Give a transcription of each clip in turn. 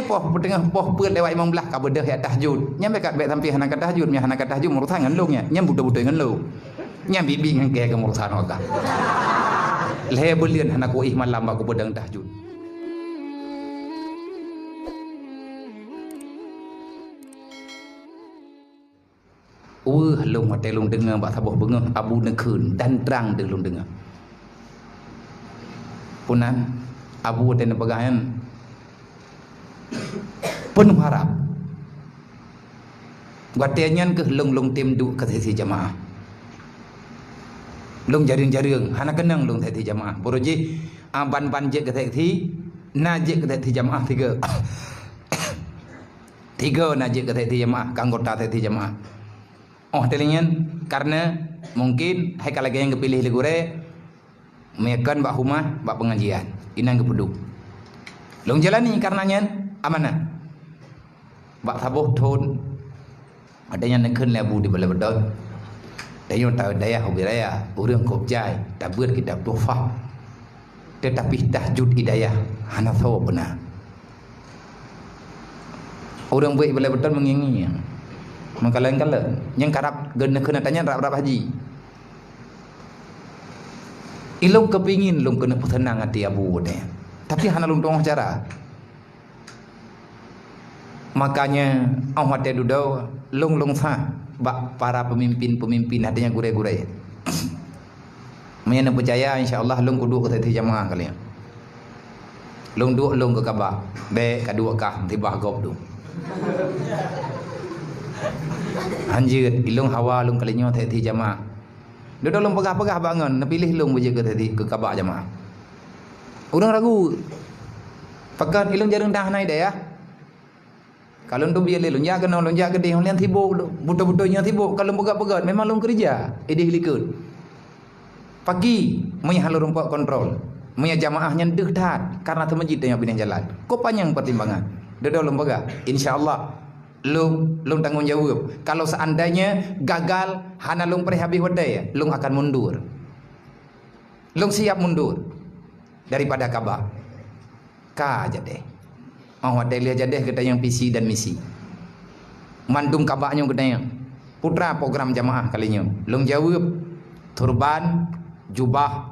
ai poh tengah poh peut lewat imam belah ka bedah ya tahajud nyam bekat bet sampai hana ka tahajud nya hana ka tahajud murusan ngan long nya nyam buta-buta ngan lo nyam bibi ngan ke murusan oka le belian hana ko ih malam ba ko bedang tahajud long mate long dengar ba saboh bengah abu nekeun dan terang de long dengar punan abu ten pegangan penuh harap guatianyan ke long tim du ke sesi jamaah long jaring-jaring hana kenang long sesi jamaah boroji ban je ke sesi naje ke sesi jamaah tiga naje ke sesi jamaah anggota sesi jamaah telingan karena mungkin hai kalau yang kepilih legure meyakan bak rumah bak pengajian inang kepedu long jalani karenanya amanah bak sabuh thon adanya nekun lebu di bala bedot dayo ta daya hubiraya urang kopjai tabur kitab tuhfah tetapi tahajud hidayah hana saw benar urang buat bala bedot mengingi mengkalan-kalan yang karap gen nekun tanya rap-rap haji ilung kepingin lung kena tenang hati abu deh tapi hana lung tong cara makanya awak teh dudau long sah bak para pemimpin adanya gure-gure menyana percaya insyaallah long kudu ke sesi jamaah kalian long duk long ke Kaabah be kadua kah tiba gop tu anjir ilung hawa long kalinya sesi jamaah duduk long pegah-pegah bangun napilih long berjaga tadi ke Kaabah jamaah orang ragu pakan ilung jarang dah naik dah ya kalau tu biar lelun jaga nong lon jaga deh lian tibuk buta-butanya tibuk kalau pegat-pegat memang long kerja idih likut pagi punya halur rumput kontrol punya jamaahnya deh tat karena tu masjid yang pindah jalan kau panjang pertimbangan duduk long pegat insyaallah long tanggung jawab kalau seandainya gagal hana long perhabis wadai long akan mundur long siap mundur daripada Kaabah ka aja deh wadai lihat aja deh kita yang visi dan misi mandung Kaabahnya kita yang putra program jamaah kalinya long jawab turban jubah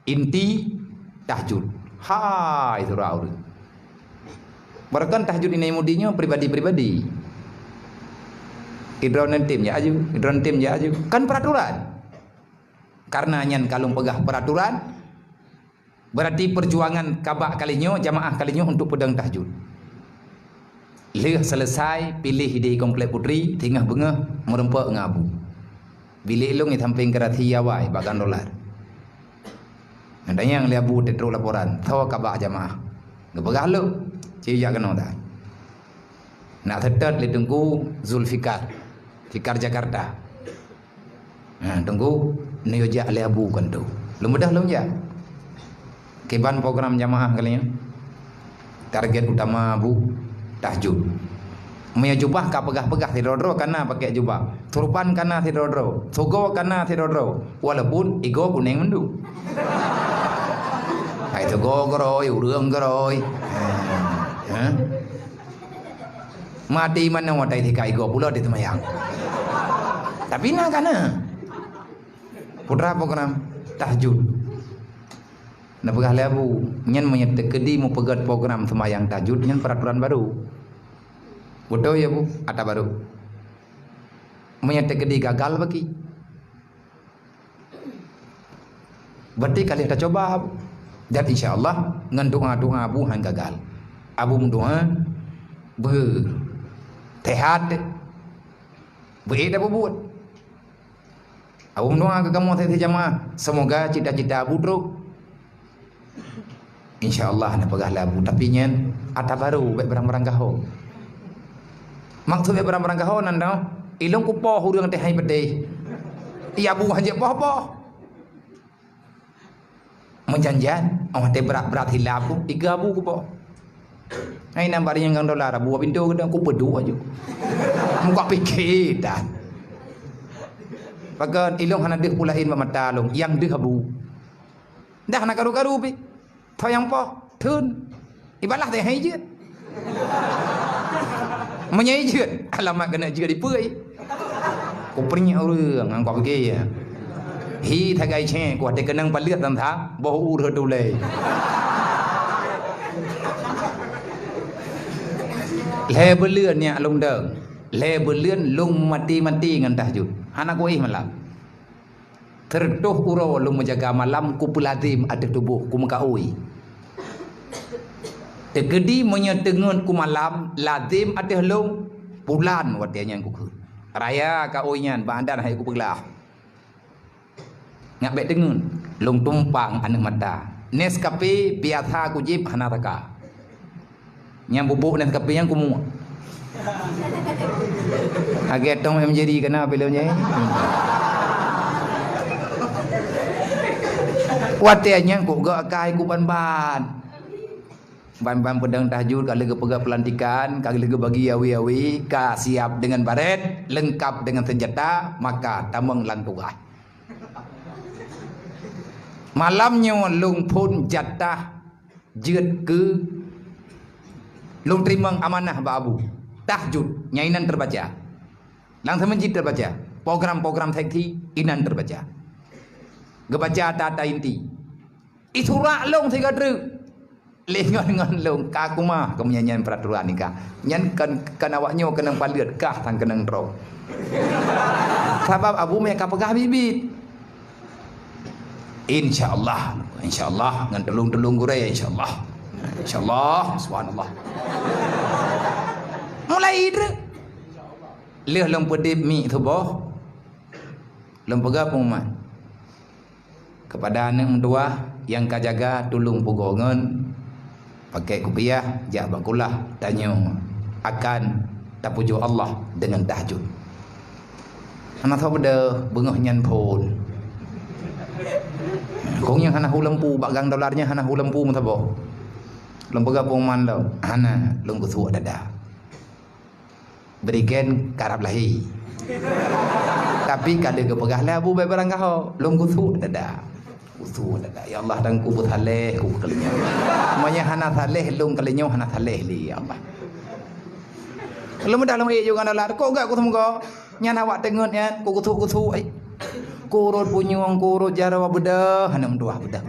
inti tahajud hai itu raul barakan tahajud ini mudinya pribadi-pribadi idron tim ya aju kan peraturan karena nyan kalung pegah peraturan berarti perjuangan Kaabah kalinya jamaah kalinya untuk pedang tahajud leh selesai pilih di komplek putri tingah bengah merempak ngabu bilik long ni samping kerati yawai bagan dolar adanya yang liabu tetro laporan tahu Kaabah jamaah ngepegah lo cia kena dah nak tetet le tunggu Zulfikar Fikar Jakarta tunggu neoja le abu kan tu lu mudah lu ya keban program jamaah kalinya target utama abu tahajud punya jubah ka pegah-pegah tidodro kana pakai jubah turban kana tidodro sogo kana tidodro walaupun ego kuning mendu hai sogo geroi urang geroi mati mana watai thikai go pula di temayang tapi nak kana putra program tahajud na pegah lebu nyen menyet kedi mu pegat program semayang tahajud nyen peraturan baru bodoh ya bu ada baru menyet kedi gagal bagi berarti kali kita coba dan insyaallah ngan doa-doa abu han gagal abu mendoa tehat beida buat abu mendoa ke kamu tadi jamaah semoga cita-cita abu teruk insyaallah na pegah labu tapi nyen ada baru baik barang-barang gaho maksud baik barang-barang gaho nanda ilung kupoh urang teh hai bedeh iya abu hanje poh-poh menjanjian teh berat-berat hilabu tiga abu kupoh ai nampak yang gang dolar abu pintu kedang ku bedu aja muka pikir dah pagan ilung hana deh pulain mata long yang deh abu dah nak karu-karu pi thoi yang po thun ibalah teh hai je Menyai jeut, alamat kena jeut dipeuy. Ku pernyak orang ang kau pergi ya. Hi thagai che ku ate kenang paliat tam tha, boh ur tu le. Le berluen nya lung deng. Le berluen lung mati-mati ngan tahajud. Anak ku malam. Tertuh uro lung menjaga malam ku peladim ada tubuh ku mengkaui. Tegedi menyetengun ku malam lazim ada lung bulan watianya ku. Raya ka oinyan bandan hai ku pegelah. Ngak bet tengun lung tumpang anak mata. Nescafe biasa ku jip hanataka. Yang bubuk Nescafe yang ku mu. Agak tong menjadi kena filmnya. Watianya ku gak kai ku ban-ban. Ban-ban pedang tahajud kali ke pegak pelantikan, kali ke bagi yawi-yawi, ka siap dengan baret, lengkap dengan senjata, maka tamang lantuah. Malamnya lung pun jatah jeut ke lung terima amanah ba abu. Tahajud nyainan terbaca. Langsung menjid terbaca. Program-program sekti inan terbaca. Gebaca tata inti. Isura long tiga dru. Lengan long kakuma kemenyanyian peraturan nikah. Nyan kan awaknya kenang paliat kah tang kenang tro. Sebab abu mereka pegah bibit. Insyaallah ngan telung-telung gurai insyaallah. Insyaallah subhanallah. Mulai dru. Leh long pedip mi tu boh. Long pegah pengumuman. Kepada anak mentua yang kajaga tolong pugongan pakai kupiah jak bakulah tanya akan tapuju Allah dengan tahajud. Anak tahu pada bengah nyan pun. Kong yang hana hulempu bagang dolarnya hana hulempu mutabo. Lembaga pengumuman lo hana lung kusu dada. Berikan karab lahi. Tapi kada ke pegah lah abu baik barang kau lung kusu dada. Kusu dada. Ya Allah dan ku saleh ku kalinya. Semuanya hana saleh lung kalinya hana saleh li ya Allah. Kalau mudah lung juga dolar kok gak ku semoga nyana awak tengut ya ku kusu ai. Kurut punyung kurut jarawa bedah hana menduah bedah.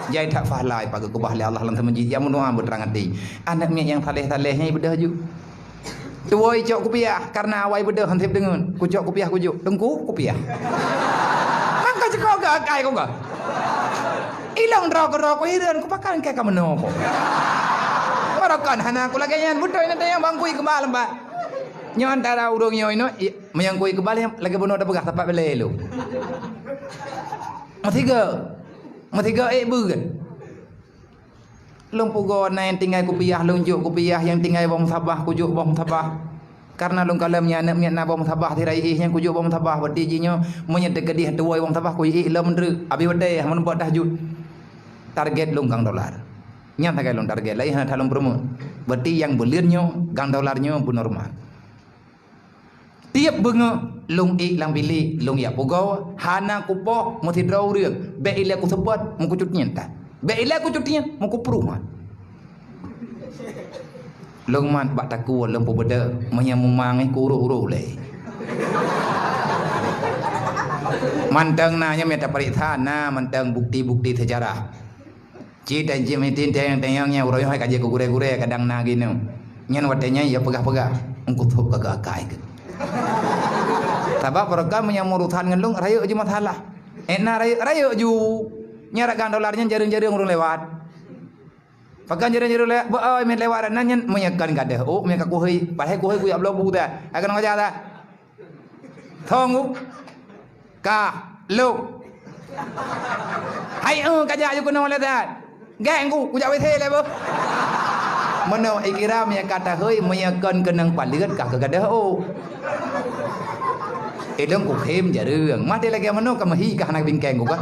Jai tak fahlai pagi ku bahli Allah lan semenji ya menua berterang hati. Anak mi yang saleh-salehnya bedah ju. Tuoi cok kupiah karena awai bedah hantip dengan ku cok kupiah ku ju. Tengku kupiah. Mangka cekok gak kai ku gak. Ilang rok hiran ku pakan kayak kamu nopo. Barakan hana ku lagi nyan budoy nanti yang bangkui kembal mbak. Nyo antara urung nyo ino menyangkui kembali lagi bunuh ada pegah tapak belelu. Matiga bukan. Lung pugo na yang tinggal kupiah lunjuk kupiah yang tinggal bom sabah kujuk bom sabah. Karena lung kalamnya anak miat na bom sabah tirai yang kujuk bom sabah berarti jinyo menyedek kedih tuai bom sabah kuyi ila mendru abi wadai mun buat tahajud. Target lung kang dolar. Nyata kai lung target lain hana talung promo. Berarti yang belirnyo gang dolarnyo pun normal. Tiap benga lung lang bili lung ya pugo hana kupo mesti draw riang be ila ku sebut mu kucut nyenta be ila ku cutnya mu ku perumahan lung man bak taku lung pobeda manya mumang ku uru le mantang nanya meta paritana mantang bukti-bukti sejarah ci dan ji metin tayang-tayangnya uroy hai kaje ku gure-gure kadang na gini nyan watenya ya pegah-pegah engku thup kagak akai ke Sebab mereka menyamurutan ngelung rayu je masalah. Enak rayu ju nyarakan dolarnya jaring-jaring urung lewat. Pakan jaring-jaring lewat, boy main lewat nanya menyekan kada. Oh mereka kuhui, padahal kuhui ku ya belum buta. Akan ngajar dah. Thongu, ka, lu. Hai kajar ju kuno lewat. Gang ku jauh thế le bo. Mana ikira menyakata hui menyekan kenang palit kah kada oh. Idong ku khem jarang mati lagi mano kamahi ka hanak bingkeng ku ka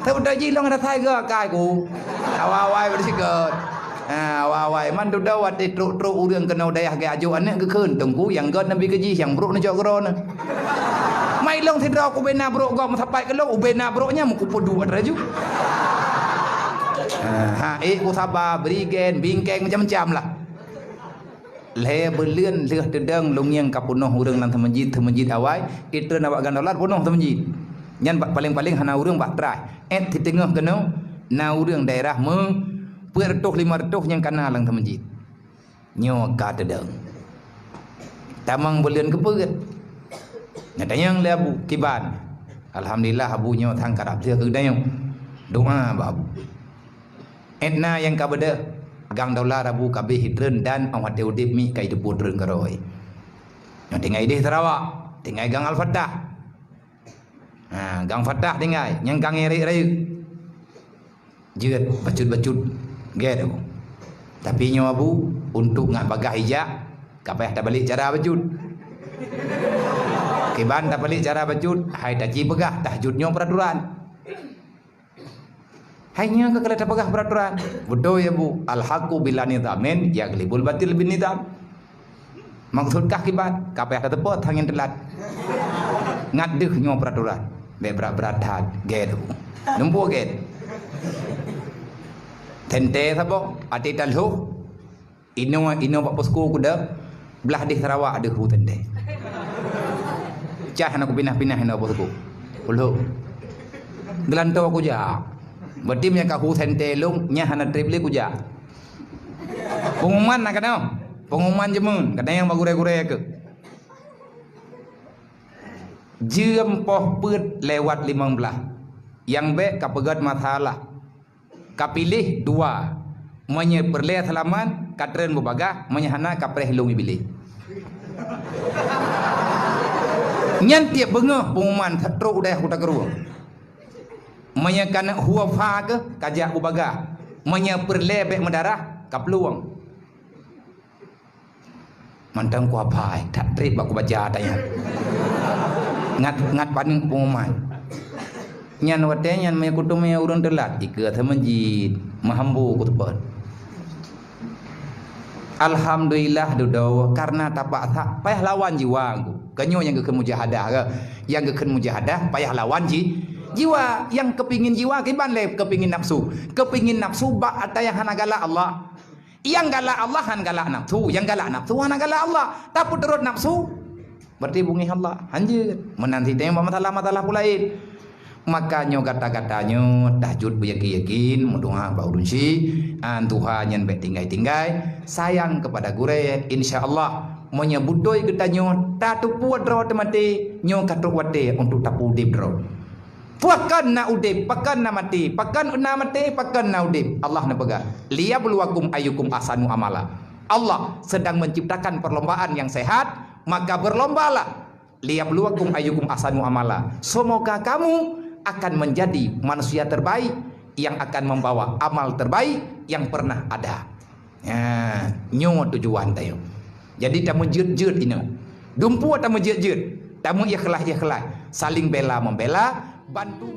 tau dah ji long ada thai ga kai ku awai bersikat awai man tu dah wat tru urang kenau dayah ga aju ane ke keun tungku yang god nabi ke ji yang bro na jok gron mai long thi dro ku bena bro go ma thapai ke long ubena bro nya mu ku podu ad raju ku sabar, berigen, bingkeng macam-macam lah. Le berlian leh dedang lungyang kapunoh urang lang masjid awai, kita nak buat gandolat punoh masjid. Nyan paling-paling hana urang bak try. Di tengah kena na urang daerah me 400-500 yang kana lang masjid. Nyo ka dedang. Tamang berlian kepegat. Nyatanya le abu kiban. Alhamdulillah abu nyo thang karap dia ke dayong. Doa ba abu. Etna yang ka beda gang daular abu kabeh hidren dan awat udip mi kai debu dren karoi. Yang tinggal di Sarawak, tinggal gang Al-Fatah. Gang Fatah tinggal, yang gang eri-eri. Jeut bacut-bacut get abu. Tapi nyo abu untuk ngak bagah hijak, kapeh tak balik cara bacut. Kiban tak balik cara bacut, hai tak ci begah tahajudnya peraturan. Hanya ke kelihatan pegah peraturan. Betul ya bu. Al-haqqu bila nizamin yaglibul batil bin nizam. Maksudkah kibat? Kapeh tak tepat hangin telat. Ngadeh nyo peraturan. Berat-berat hat. Get bu. Numpu get. Tente sabo. Ati talhu. Ino pak posku kuda. Belah di Sarawak ada hu tente. Cah nak pindah-pindah ino posku. Ulhu. Gelantau aku jak. Berarti punya kahu tente long nya hana triple kuja. Pengumuman nak kena. Pengumuman jemun, kadang yang bagure-gure ke. Jam poh put lewat 15. Yang be kapegat masalah. Kapilih 2. Menye perle halaman katren bebagah menyahana kapreh lungi bilih. Nyan tiap bengah pengumuman teruk udah aku tak keruang. Menyakana huafa ke kajak ubaga, menyeperlebek mendarah kapluang. Mantang ku apa? Tak trip aku baca tanya. Ngat paning pengumuman. Nyan wate nyan meyakutum ya urang telat ika masjid mahambu ku tepat. Alhamdulillah dodo karena tapak tak payah lawan jiwa aku. Kanyo yang ke mujahadah ke, yang ke mujahadah payah lawan jiwa yang kepingin jiwa kiban le kepingin nafsu bak ada yang hana galak Allah, yang galak Allah han galak nafsu, yang galak nafsu hana galak Allah, tapi turut nafsu berarti bungi Allah anjir menanti tembak masalah pulain. Makanya kata-katanya tahajud beryakin mendoa baurunsi Tuhan yang tinggai sayang kepada gure insyaallah menyebutoi ketanyo tatu puat ro temati nyo katuk wate untuk tapu dibro. Pakan na udip, pakan na mati, pakan na udip. Allah na pegang. Liyabluwakum ayyukum ahsanu amala. Allah sedang menciptakan perlombaan yang sehat, maka berlombalah. Liyabluwakum ayyukum ahsanu amala. Semoga kamu akan menjadi manusia terbaik yang akan membawa amal terbaik yang pernah ada. Nyo tujuan tayo. Jadi tamu jut-jut ini. Dumpu tamu jut-jut. Tamu ikhlas, saling bela membela. Bantu